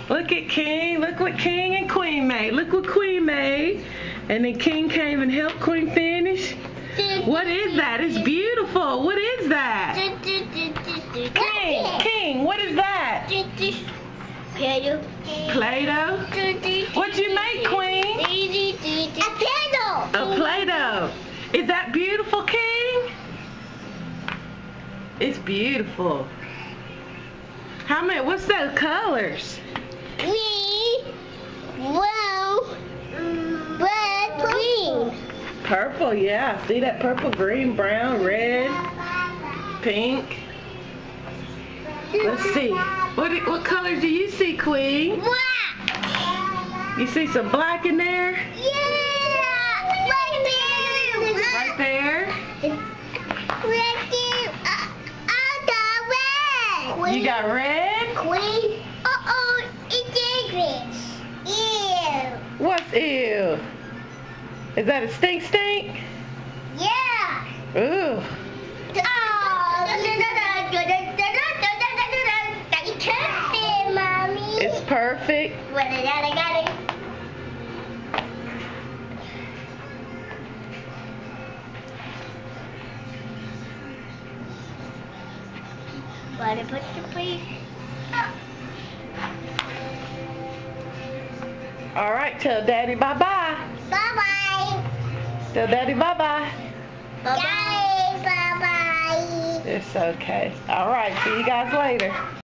Look at King. Look what King and Queen made. Look what Queen made. And then King came and helped Queen finish. What is that? It's beautiful. What is that? King, what is that? Play-Doh. Play-Doh? What'd you make, Queen? A Play-Doh. A Play-Doh. Is that beautiful, King? It's beautiful. How many? What's those colors? Green, blue, red, green. Purple, yeah. See that purple, green, brown, red, pink. Let's see. What colors do you see, Queen? Black. You see some black in there? Yeah. Right there. Right there? Right there. I got red. You got red? Queen. Uh-oh. It's English. Ew. What's ew? Is that a stink stink? Yeah. Ooh. It's perfect. Want to put the place? All right, tell Daddy bye-bye. Bye-bye. Tell Daddy bye-bye. Bye-bye. Bye-bye. It's okay. All right, see you guys later.